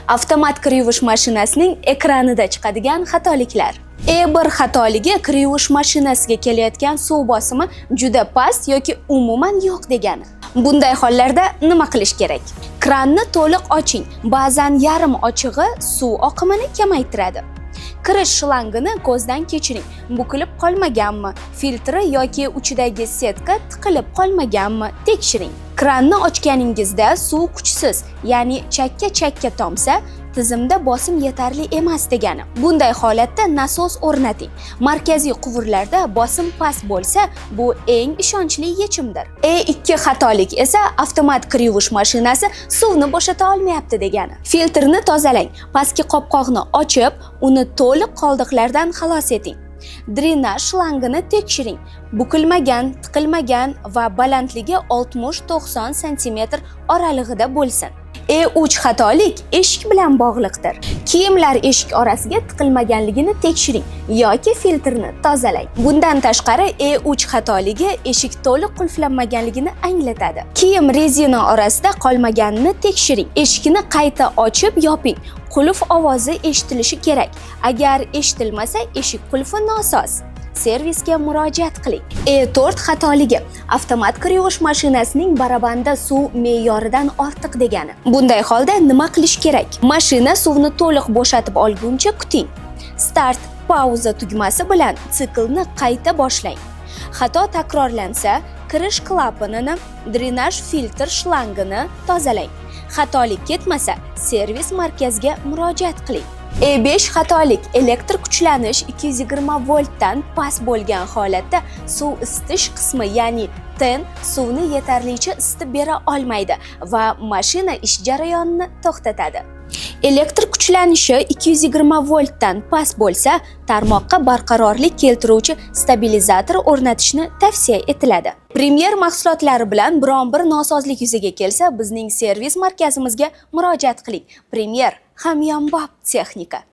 Avtomat kir yuvish mashinasining ekranida chiqadigan xatoliklar. Bir xatoligi kir yuvish mashinasiga kelayotgan suv bosimi juda past yoki umuman yo'q degani. Bunday hollarda nima qilish kerak? Kranni to'liq oching. Ba'zan yarim ochig'i suv oqimini kamaytiradi. Kirish shlangini ko'zdan kechiring. Bukilib qolmaganmi? Filtri yoki uchidagi setka tiqilib qolmaganmi? Tekshiring. Kranni ochganingizda suv kuchsiz, ya'ni chakka tomsa, tizimda bosim yetarli emas degani. Bunday holatda nasos o'rnating. Markaziy quvurlarda bosim past bo'lsa, bu eng ishonchli yechimdir. Ikki xatolik esa avtomat kir yuvish mashinasi suvni bo'shata olmayapti degani. Filtrni tozalang. Pastki qopqoqni ochib, uni to'liq qoldiqlardan xalos eting. Drenaj shlangini tekshiring. Bukilmagan, tiqilmagan va balandligi 60-90 sm oralig'ida bo'lsin. Uch xatolik eshik bilan bog'liqdir. Kiyimlar eshik orasiga tiqilmaganligini tekshiring yoki filtrni tozalang. Bundan tashqari uch xatoligi eshik to'liq qulflanmaganligini anglatadi. Kiyim rezina orasida qolmaganini tekshiring. Eshikni qayta ochib yoping. Qulf ovozi eshitilishi kerak. Agar eshitilmasa, eshik qulfi nosoz. Servisga murojaat qiling. 4 xatoligi avtomat kir yuvish mashinasining barabanda suv me'yoridan ortiq degani. Bunday holda nima qilish kerak? Mashina suvni to'liq bo'shatib olguncha kuting. Start pauza tugmasi bilan siklni qayta boshlang. Xato takrorlansa, kirish klapanini, drenaj filtr shlangini tozalang. Xatolik ketmasa, servis markaziga murojaat qiling. 5 xatolik elektr kuchlanish 220 voltdan past bo'lgan holatda suv isitish qismi, ya'ni ten suvni yetarlicha isitib bera olmaydi va mashina ish jarayonini to'xtatadi. Elektr kuchlanishi 220 voltdan past bo'lsa, tarmoqqa barqarorlik keltiruvchi stabilizator o'rnatishni tavsiya etiladi. Premier mahsulotlari bilan biron bir nosozlik yuzaga kelsa, bizning servis markazimizga murojaat qiling. Premier hamyonbop texnika.